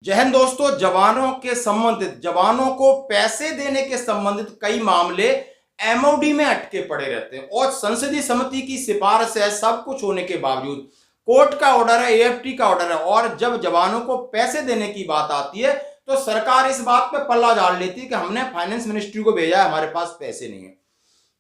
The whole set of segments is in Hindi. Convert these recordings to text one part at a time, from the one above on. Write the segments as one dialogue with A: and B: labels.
A: जय हिंद दोस्तों। जवानों को पैसे देने के संबंधित कई मामले एमओडी में अटके पड़े रहते हैं और संसदीय समिति की सिफारिश है, सब कुछ होने के बावजूद कोर्ट का ऑर्डर है, एएफटी का ऑर्डर है और जब जवानों को पैसे देने की बात आती है तो सरकार इस बात पे पल्ला झाड़ लेती है कि हमने फाइनेंस मिनिस्ट्री को भेजा है, हमारे पास पैसे नहीं है।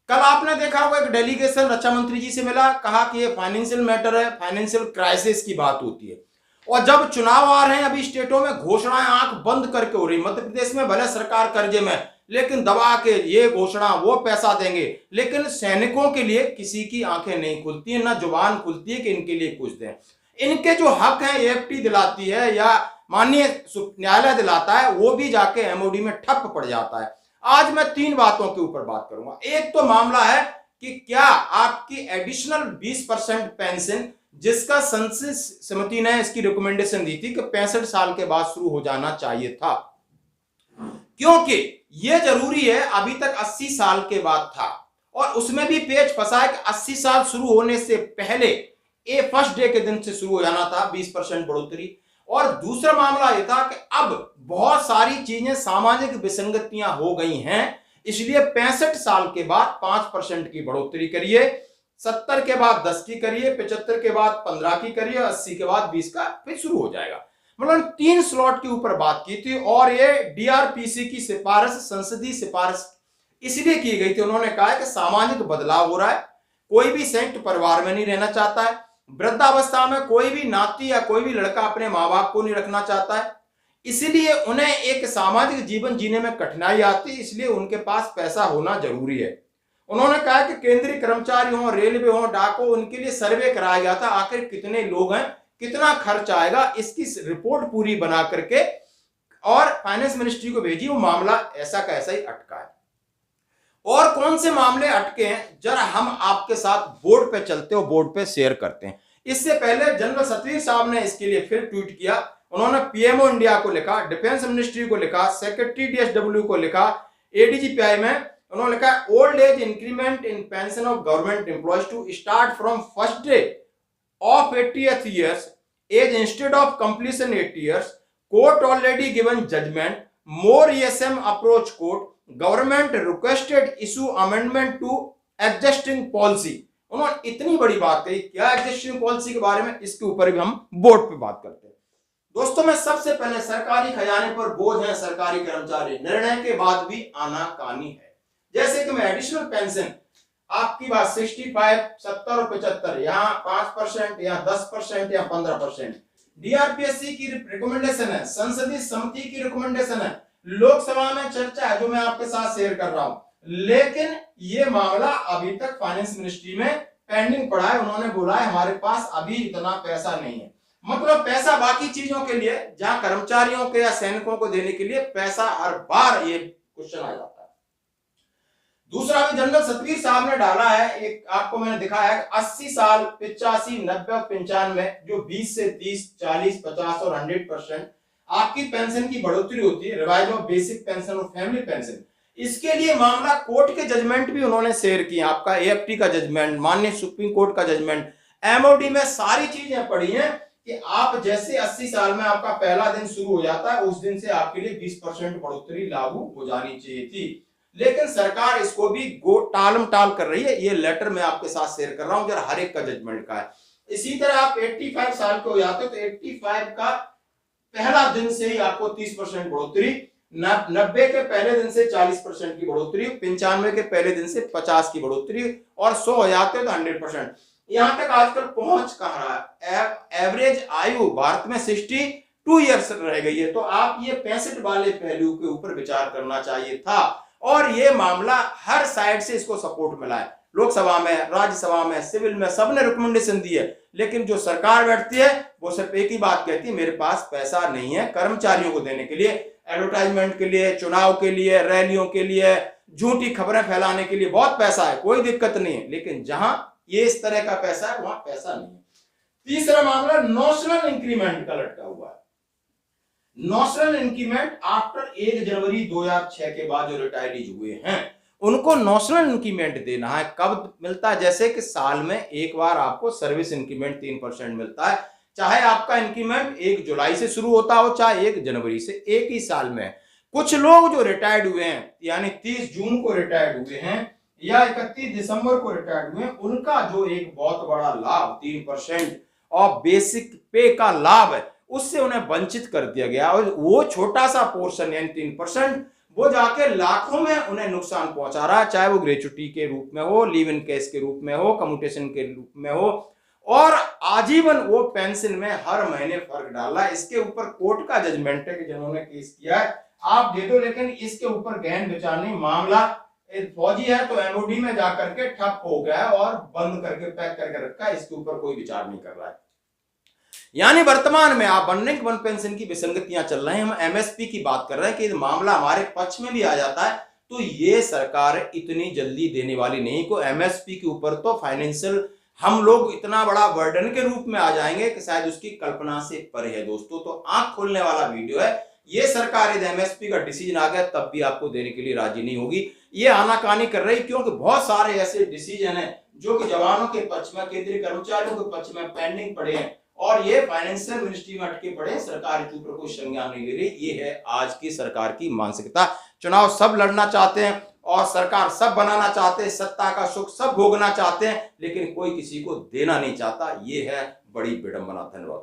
A: कल आपने देखा होगा एक डेलीगेशन रक्षा मंत्री जी से मिला, कहा कि ये फाइनेंशियल मैटर है, फाइनेंशियल क्राइसिस की बात होती है। और जब चुनाव आ रहे हैं अभी स्टेटों में घोषणाएं आंख बंद करके हो रही। मध्य प्रदेश में भले सरकार कर्जे में, लेकिन दबा के ये घोषणा वो पैसा देंगे, लेकिन सैनिकों के लिए किसी की आंखें नहीं खुलती है, ना जुबान खुलती है कि इनके लिए कुछ दें। इनके जो हक है एएफटी दिलाती है या माननीय न्यायालय दिलाता है, वो भी जाके एमओडी में ठप पड़ जाता है। आज मैं तीन बातों के ऊपर बात करूंगा। एक तो मामला है कि क्या आपकी एडिशनल 20% पेंशन, जिसका संसदीय समिति ने इसकी रिकमेंडेशन दी थी कि 65 साल के बाद शुरू हो जाना चाहिए था, क्योंकि यह जरूरी है। अभी तक 80 साल के बाद था और उसमें भी पेच फंसा है कि 80 साल शुरू होने से पहले फर्स्ट डे के दिन से शुरू हो जाना था 20% बढ़ोतरी। और दूसरा मामला यह था कि अब बहुत सारी चीजें सामाजिक विसंगतियां हो गई हैं, इसलिए 65 साल के बाद 5% की बढ़ोतरी करिए, 70 के बाद 10 की करिए, 75 के बाद 15 की करिए, 80 के बाद 20 का फिर शुरू हो जाएगा। मतलब 3 स्लॉट के ऊपर बात की थी और ये डीआरपीसी की सिफारिश, संसदीय सिफारिश इसलिए की गई थी। उन्होंने कहा है कि सामाजिक बदलाव हो रहा है, कोई भी संयुक्त परिवार में नहीं रहना चाहता है, वृद्धावस्था में कोई भी नाती या कोई भी लड़का अपने माँ बाप को नहीं रखना चाहता है, इसलिए उन्हें एक सामाजिक जीवन जीने में कठिनाई आती है, इसलिए उनके पास पैसा होना जरूरी है। उन्होंने कहा कि केंद्रीय कर्मचारी हो, रेलवे हो, डाक हो, उनके लिए सर्वे कराया गया था, आखिर कितने लोग हैं, कितना खर्च आएगा, इसकी रिपोर्ट पूरी बना करके और फाइनेंस मिनिस्ट्री को भेजी। वो मामला ऐसा का ऐसा ही अटका है। और कौन से मामले अटके हैं जरा हम आपके साथ बोर्ड पे चलते हो, बोर्ड पे शेयर करते हैं। इससे पहले जनरल सतवीर साहब ने इसके लिए फिर ट्वीट किया। उन्होंने पीएमओ इंडिया को लिखा, डिफेंस मिनिस्ट्री को लिखा, सेक्रेटरी डीएसडब्ल्यू को लिखा, एडीजीपीआई में उन्होंने लिखा old age increment in pension of government employees to start from first day of 80th years age instead of completion 80 years, court already given judgment, more ESM approach court, government requested issue amendment to existing policy. उन्होंने इतनी बड़ी बात कही। क्या एग्जिस्टिंग पॉलिसी के बारे में, इसके ऊपर भी हम बोर्ड पे बात करते हैं। दोस्तों मैं सबसे पहले, सरकारी खजाने पर बोझ है सरकारी कर्मचारी, निर्णय के बाद भी आनाकानी है। जैसे कि मैं एडिशनल पेंशन आपकी बात 65, 70 और 75, यहाँ 5% या 10% या 15%। डीआरपीएससी की रिकमेंडेशन है, संसदीय समिति की रिकमेंडेशन है, लोकसभा में चर्चा है जो मैं आपके साथ शेयर कर रहा हूं, लेकिन यह मामला अभी तक फाइनेंस मिनिस्ट्री में पेंडिंग पड़ा है। उन्होंने बोला है हमारे पास अभी इतना पैसा नहीं है। मतलब पैसा बाकी चीजों के लिए, जहां कर्मचारियों के या सैनिकों को देने के लिए पैसा हर बार ये क्वेश्चन आ जाता है। दूसरा भी जनरल सतवीर साहब ने डाला है, एक आपको मैंने दिखाया है 80 साल, 85, 90 और 95 जो 20 से 30, 40, 50 और 100% आपकी पेंशन की बढ़ोतरी होती है, रिवाइज ऑफ बेसिक पेंशन और फैमिली पेंशन। इसके लिए मामला कोर्ट के जजमेंट भी उन्होंने शेयर किए, आपका एएफटी का जजमेंट, माननीय सुप्रीम कोर्ट का जजमेंट, एमओडी में सारी चीजें पड़ी हैं कि आप जैसे 80 साल में आपका पहला दिन शुरू हो जाता है, उस दिन से आपके लिए 20% बढ़ोतरी लागू हो जानी चाहिए थी, लेकिन सरकार इसको भी टालम टाल कर रही है। ये लेटर मैं आपके साथ शेयर कर रहा हूं, जरा हर एक का जजमेंट का है। इसी तरह आप 85 साल के हो जाते हो तो 85 का पहला दिन से ही आपको 30% बढ़ोतरी, 90 के पहले दिन से 40% की बढ़ोतरी, 95 के पहले दिन से 50 की बढ़ोतरी और 100 हो जाते हो तो 100%। यहां तक आजकल पहुंच कहां रहा है, एवरेज आयु भारत में 62 ईयर्स रह गई है। तो आप ये 65 वाले पहलू के ऊपर विचार करना चाहिए था और ये मामला हर साइड से इसको सपोर्ट मिला है, लोकसभा में, राज्यसभा में, सिविल में, सबने रिकमेंडेशन दी है, लेकिन जो सरकार बैठती है वो सिर्फ एक ही बात कहती है, मेरे पास पैसा नहीं है कर्मचारियों को देने के लिए, एडवर्टाइजमेंट के लिए, चुनाव के लिए, रैलियों के लिए, झूठी खबरें फैलाने के लिए बहुत पैसा है, कोई दिक्कत नहीं है, लेकिन जहां ये इस तरह का पैसा है वहां पैसा नहीं है। तीसरा मामला नॉशनल इंक्रीमेंट का लटका हुआ है। नॉशनल इंक्रीमेंट आफ्टर 1 जनवरी 2006 के बाद जो रिटायरीज हुए हैं उनको नॉशनल इंक्रीमेंट देना है। कब मिलता है? जैसे कि साल में एक बार आपको सर्विस इंक्रीमेंट 3% मिलता है, चाहे आपका इंक्रीमेंट 1 जुलाई से शुरू होता हो, चाहे 1 जनवरी से, एक ही साल में। कुछ लोग जो रिटायर्ड हुए हैं, यानी 30 जून को रिटायर्ड हुए हैं या 31 दिसंबर को रिटायर्ड हुए हैं, उनका जो एक बहुत बड़ा लाभ 3% ऑफ बेसिक पे का लाभ है, उससे उन्हें वंचित कर दिया गया। और वो छोटा सा पोर्शन यानी 3% वो जाके लाखों में उन्हें नुकसान पहुंचा रहा है, चाहे वो ग्रेचुटी के रूप में हो, लीव इन केस के रूप में हो, कम्यूटेशन के रूप में हो, और आजीवन वो पेंशन में हर महीने फर्क डाला। इसके ऊपर कोर्ट का जजमेंट है कि जिन्होंने केस किया है आप दे दो, लेकिन इसके ऊपर गहन विचार नहीं। मामला फौजी है तो एमओडी में जाकर के ठप हो गया और बंद करके पैक करके रखा है, इसके ऊपर कोई विचार नहीं कर रहा है। यानी वर्तमान में आप वन रैंक वन पेंशन की विसंगतियां चल रही हैं। हम एमएसपी की बात कर रहे हैं कि मामला हमारे पक्ष में भी आ जाता है तो ये सरकार इतनी जल्दी देने वाली नहीं को। एमएसपी के ऊपर तो फाइनेंशियल हम लोग इतना बड़ा बर्डन के रूप में आ जाएंगे कि शायद उसकी कल्पना से परे है दोस्तों। तो आंख खोलने वाला वीडियो है। ये सरकार यदि एमएसपी का डिसीजन आ गया तब भी आपको देने के लिए राजी नहीं होगी। ये आनाकानी कर रही क्योंकि बहुत सारे ऐसे डिसीजन है जो कि जवानों के पक्ष में, केंद्रीय कर्मचारियों के पक्ष में पेंडिंग पड़े हैं और ये फाइनेंशियल मिनिस्ट्री में अटके पड़े। सरकार के ऊपर कोई संज्ञान नहीं ले रही। ये है आज की सरकार की मानसिकता। चुनाव सब लड़ना चाहते हैं और सरकार सब बनाना चाहते हैं, सत्ता का सुख सब भोगना चाहते हैं, लेकिन कोई किसी को देना नहीं चाहता। ये है बड़ी विडंबना। धन्यवाद।